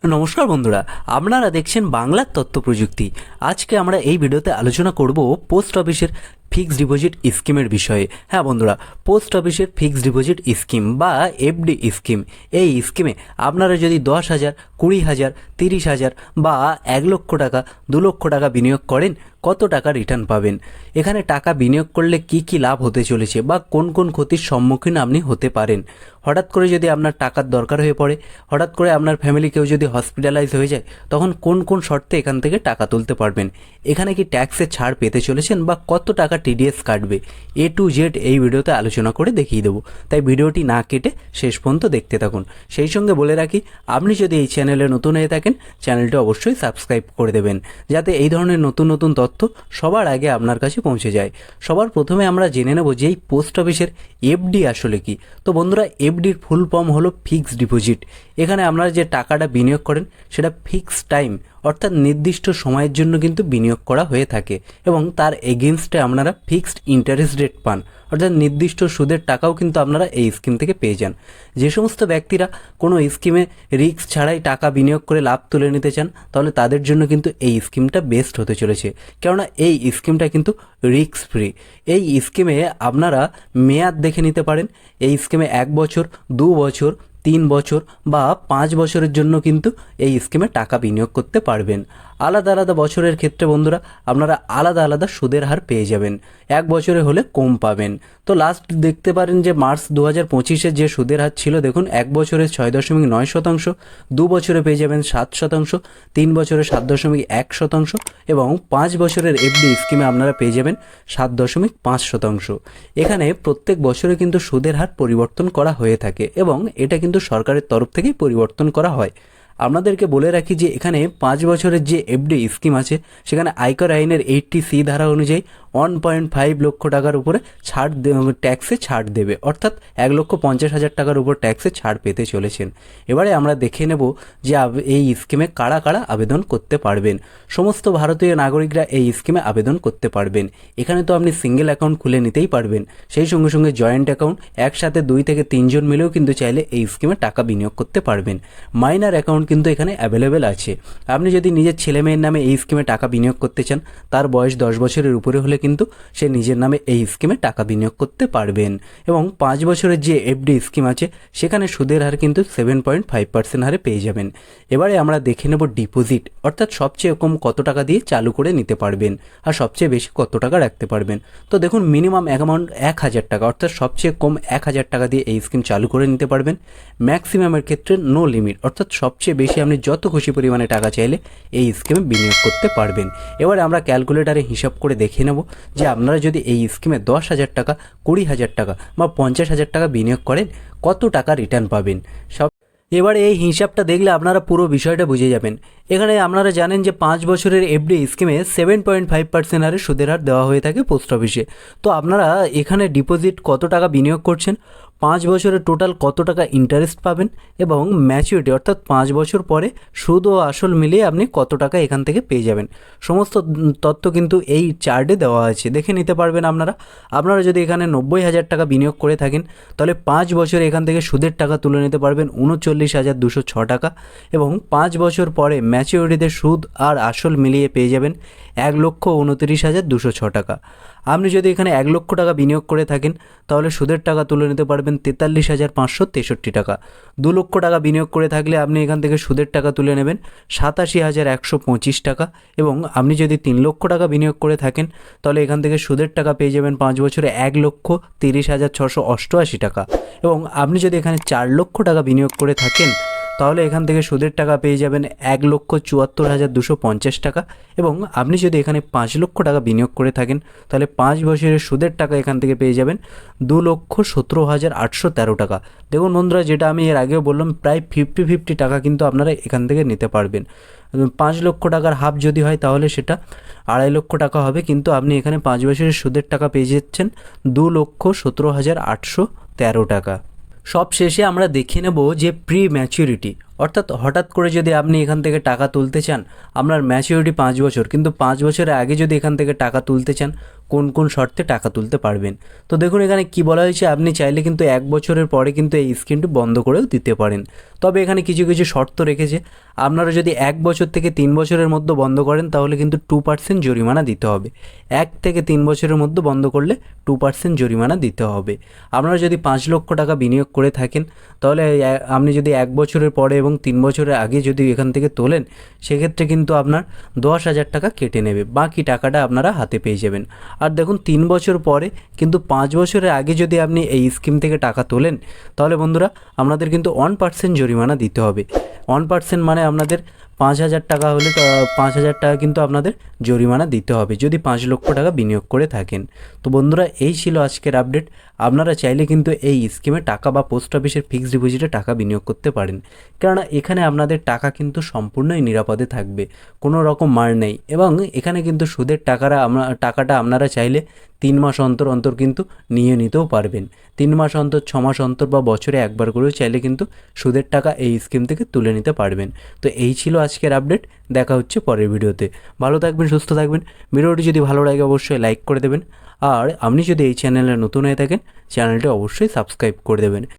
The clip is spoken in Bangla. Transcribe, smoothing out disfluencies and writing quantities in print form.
নমস্কার বন্ধুরা, আপনারা দেখছেন বাংলার তথ্য প্রযুক্তি। আজকে আমরা এই ভিডিওতে আলোচনা করব পোস্ট অফিসের ফিক্সড ডিপোজিট স্কিমের বিষয়ে। হ্যাঁ বন্ধুরা, পোস্ট অফিসের ফিক্সড ডিপোজিট স্কিম বা এফডি স্কিম, এই স্কিমে আপনারা যদি 10,000, 20,000, 30,000 বা 1,00,000 টাকা, 2,00,000 টাকা বিনিয়োগ করেন, কত টাকা রিটার্ন পাবেন, এখানে টাকা বিনিয়োগ করলে কি কি লাভ হতে চলেছে বা কোন কোন ক্ষতির সম্মুখীন আপনি হতে পারেন, হঠাৎ করে যদি আপনার টাকার দরকার হয়ে পড়ে, হঠাৎ করে আপনার ফ্যামিলি কেউ যদি হসপিটালাইজ হয়ে যায়, তখন কোন কোন শর্তে এখান থেকে টাকা তুলতে পারবেন, এখানে কি ট্যাক্সের ছাড় পেতে চলেছেন বা কত টাকা টিডিএস কাটবে, A to Z এই ভিডিওতে আলোচনা করে দেখিয়ে দেবো। তাই ভিডিওটি না কেটে শেষ পর্যন্ত দেখতে থাকুন। সেই সঙ্গে বলে রাখি, আপনি যদি এই চ্যানেলে নতুন হয়ে থাকেন, চ্যানেলটি অবশ্যই সাবস্ক্রাইব করে দেবেন, যাতে এই ধরনের নতুন নতুন তথ্য সবার আগে আপনার কাছে পৌঁছে যায়। সবার প্রথমে আমরা জেনে নেব যে এই পোস্ট অফিসের এফডি আসলে কি। তো বন্ধুরা, এফডির ফুল ফর্ম হলো ফিক্সড ডিপোজিট। এখানে আপনারা যে টাকাটা বিনিয়োগ করেন সেটা ফিক্সড টাইম অর্থাৎ নির্দিষ্ট সময়ের জন্য কিন্তু বিনিয়োগ করা হয়ে থাকে এবং তার এগেনস্টে আপনারা ফিক্সড ইন্টারেস্ট রেট পান, অর্থাৎ নির্দিষ্ট সুদের টাকাও কিন্তু আপনারা এই স্কিম থেকে পেয়ে যান। যে সমস্ত ব্যক্তিরা কোনো স্কিমে রিস্ক ছাড়াই টাকা বিনিয়োগ করে লাভ তুলে নিতে চান, তাহলে তাদের জন্য কিন্তু এই স্কিমটা বেস্ট হতে চলেছে, কেননা এই স্কিমটা কিন্তু রিস্ক ফ্রি। এই স্কিমে আপনারা মেয়াদ দেখে নিতে পারেন। এই স্কিমে 1 বছর, 2 বছর, 3 বছর বা 5 বছরের জন্য কিন্তু এই স্কিমে টাকা বিনিয়োগ করতে পারবেন। আলাদা আলাদা বছরের ক্ষেত্রে বন্ধুরা আপনারা আলাদা আলাদা সুদের হার পেয়ে যাবেন। 1 বছরে হলে কম পাবেন। তো লাস্ট দেখতে পারেন যে মার্চ 2025-এর যে সুদের হার ছিল, দেখুন 1 বছরে 6.9%, 2 বছরে পেয়ে যাবেন 7%, 3 বছরে 7.1% এবং 5 বছরের এফডি স্কিমে আপনারা পেয়ে যাবেন 7.5%। এখানে প্রত্যেক বছরে কিন্তু সুদের হার পরিবর্তন করা হয়ে থাকে এবং এটা কিন্তু সরকারের তরফ থেকেই পরিবর্তন করা হয়। আপনাদেরকে বলে রাখি যে এখানে 5 বছরের যে এফডি স্কিম আছে, সেখানে আয়কর আইনের 80C ধারা অনুযায়ী 1.5 লক্ষ টাকার উপরে ছাড় ট্যাক্সে ছাড় দেবে, অর্থাৎ 1,50,000 টাকার উপর ট্যাক্সে ছাড় পেতে চলেছেন। এবারে আমরা দেখে নেব যে এই স্কিমে কারা কারা আবেদন করতে পারবেন। সমস্ত ভারতীয় নাগরিকরা এই স্কিমে আবেদন করতে পারবেন। এখানে তো আপনি সিঙ্গেল অ্যাকাউন্ট খুলে নিতেই পারবেন, সেই সঙ্গে সঙ্গে জয়েন্ট অ্যাকাউন্ট, একসাথে 2 থেকে 3 জন মিলেও কিন্তু চাইলে এই স্কিমে টাকা বিনিয়োগ করতে পারবেন। মাইনার অ্যাকাউন্ট কিন্তু এখানে অ্যাভেলেবেল আছে। আপনি যদি নিজের ছেলে মেয়ের নামে এই স্কিমে টাকা বিনিয়োগ করতে চান, তার বয়স 10 বছরের উপরে হলে কিন্তু সে নিজের নামে এই স্কিমে টাকা বিনিয়োগ করতে পারবেন। এবং 5 বছরের যে এফডি স্কিম আছে, সেখানে সুদের হার কিন্তু 7.5% হারে পেয়ে যাবেন। এবারে আমরা দেখে নেব ডিপোজিট, অর্থাৎ সবচেয়ে কম কত টাকা দিয়ে চালু করে নিতে পারবেন আর সবচেয়ে বেশি কত টাকা রাখতে পারবেন। তো দেখুন, মিনিমাম অ্যামাউন্ট 1,000 টাকা, অর্থাৎ সবচেয়ে কম 1,000 টাকা দিয়ে এই স্কিম চালু করে নিতে পারবেন। ম্যাক্সিমামের ক্ষেত্রে নো লিমিট, অর্থাৎ সবচেয়ে বেশি আপনি যত খুশি পরিমাণে টাকা চাইলে এই স্কিমে বিনিয়োগ করতে পারবেন। এবারে আমরা ক্যালকুলেটারে হিসাব করে দেখে নেব যে আপনারা যদি এই স্কিমে 10,000 টাকা, 20,000 টাকা বা 50,000 টাকা বিনিয়োগ করেন, কত টাকা রিটার্ন পাবেন। এবারে এই হিসাবটা দেখলে আপনারা পুরো বিষয়টা বুঝে যাবেন। এখানে আপনারা জানেন যে 5 বছরের এফডি স্কিমে 7.5% হারে সুদের হার দেওয়া হয়ে থাকে পোস্ট অফিসে। তো আপনারা এখানে ডিপোজিট কত টাকা বিনিয়োগ করছেন, 5 বছরের টোটাল কত টাকা ইন্টারেস্ট পাবেন এবং ম্যাচুরিটি অর্থাৎ 5 বছর পরে সুদ ও আসল মিলিয়ে আপনি কত টাকা এখান থেকে পেয়ে যাবেন, সমস্ত তথ্য কিন্তু এই চার্টে দেওয়া আছে, দেখে নিতে পারবেন আপনারা। আপনারা যদি এখানে 90,000 টাকা বিনিয়োগ করে থাকেন, তাহলে 5 বছরে এখান থেকে সুদের টাকা তুলে নিতে পারবেন 39,206 টাকা এবং 5 বছর পরে ম্যাচুরিটিতে সুদ আর আসল মিলিয়ে পেয়ে যাবেন 1,29,206 টাকা। আপনি যদি এখানে 1 লক্ষ টাকা বিনিয়োগ করে থাকেন, তাহলে সুদের টাকা তুলে নিতে পারবেন 43,563 টাকা। 2 লক্ষ টাকা বিনিয়োগ করে থাকলে আপনি এখান থেকে সুদের টাকা তুলে নেবেন 87,125 টাকা এবং আপনি যদি 3 লক্ষ টাকা বিনিয়োগ করে থাকেন, তাহলে এখান থেকে সুদের টাকা পেয়ে যাবেন 5 বছরে 1,30,688 টাকা এবং আপনি যদি এখানে 4 লক্ষ টাকা বিনিয়োগ করে থাকেন, তাহলে এখান থেকে সুদের টাকা পেয়ে যাবেন 1,74,250 টাকা এবং আপনি যদি এখানে 5 লক্ষ টাকা বিনিয়োগ করে থাকেন, তাহলে 5 বছরের সুদের টাকা এখান থেকে পেয়ে যাবেন 2,17,813 টাকা। দেখুন বন্ধুরা, যেটা আমি এর আগেও বললাম, প্রায় 50-50 টাকা কিন্তু আপনারা এখান থেকে নিতে পারবেন। 5 লক্ষ টাকার হাফ যদি হয়, তাহলে সেটা 2.5 লক্ষ টাকা হবে, কিন্তু আপনি এখানে 5 বছরের সুদের টাকা পেয়ে যাচ্ছেন 2,17,813 টাকা। সব শেষে আমরা দেখে নেব যে প্রি ম্যাচুরিটি অর্থাৎ হঠাৎ করে যদি আপনি এখান থেকে টাকা তুলতে চান, আপনার ম্যাচিউরিটি 5 বছর, কিন্তু 5 বছরের আগে যদি এখান থেকে টাকা তুলতে চান, কোন কোন শর্তে টাকা তুলতে পারবেন। তো দেখুন এখানে কি বলা হয়েছে, আপনি চাইলে কিন্তু 1 বছরের পরে কিন্তু এই স্কিমটি বন্ধ করেও দিতে পারেন। তবে এখানে কিছু কিছু শর্ত রেখেছে। আপনারা যদি 1 বছর থেকে 3 বছরের মধ্যে বন্ধ করেন তাহলে কিন্তু 2% জরিমানা দিতে হবে। 1 থেকে 3 বছরের মধ্যে বন্ধ করলে 2% জরিমানা দিতে হবে। আপনারা যদি 5 লক্ষ টাকা বিনিয়োগ করে থাকেন তাহলে আপনি যদি 1 বছরের পরে এবং 3 বছরের আগে যদি এখান থেকে তোলেন, সেক্ষেত্রে কিন্তু আপনার 10,000 টাকা কেটে নেবে, বাকি টাকাটা আপনারা হাতে পেয়ে যাবেন। আর দেখুন 3 বছর পরে কিন্তু 5 বছরের আগে যদি আপনি এই স্কিম থেকে টাকা তোলেন তাহলে বন্ধুরা আপনাদের কিন্তু 1% জরিমানা দিতে হবে। 1% মানে আপনাদের 5,000 টাকা হলে 5,000 টাকা কিন্তু আপনাদের জরিমানা দিতে হবে যদি 5 লক্ষ টাকা বিনিয়োগ করে থাকেন। তো বন্ধুরা এই ছিল আজকের আপডেট। আপনারা চাইলে কিন্তু এই স্কিমে টাকা বা পোস্ট অফিসের ফিক্সড ডিপোজিটে টাকা বিনিয়োগ করতে পারেন, কেননা এখানে আপনাদের টাকা কিন্তু সম্পূর্ণই নিরাপদে থাকবে, কোনো রকম মার নেই। এবং এখানে কিন্তু সুদের টাকাটা আপনারা চাইলে 3 মাস অন্তর অন্তর কিন্তু নিয়ে নিতেও পারবেন। 3 মাস অন্তর, 6 মাস অন্তর বা বছরে একবার করেও চাইলে কিন্তু সুদের টাকা এই স্কিম থেকে তুলে নিতে পারবেন। তো এই ছিল আজকের আপডেট। দেখা হচ্ছে পরের ভিডিওতে। ভালো থাকবেন, সুস্থ থাকবেন। ভিডিওটি যদি ভালো লাগে অবশ্যই লাইক করে দেবেন। আর আপনি যদি এই চ্যানেলে নতুন হয়ে থাকেন, চ্যানেলটি অবশ্যই সাবস্ক্রাইব করে দেবেন।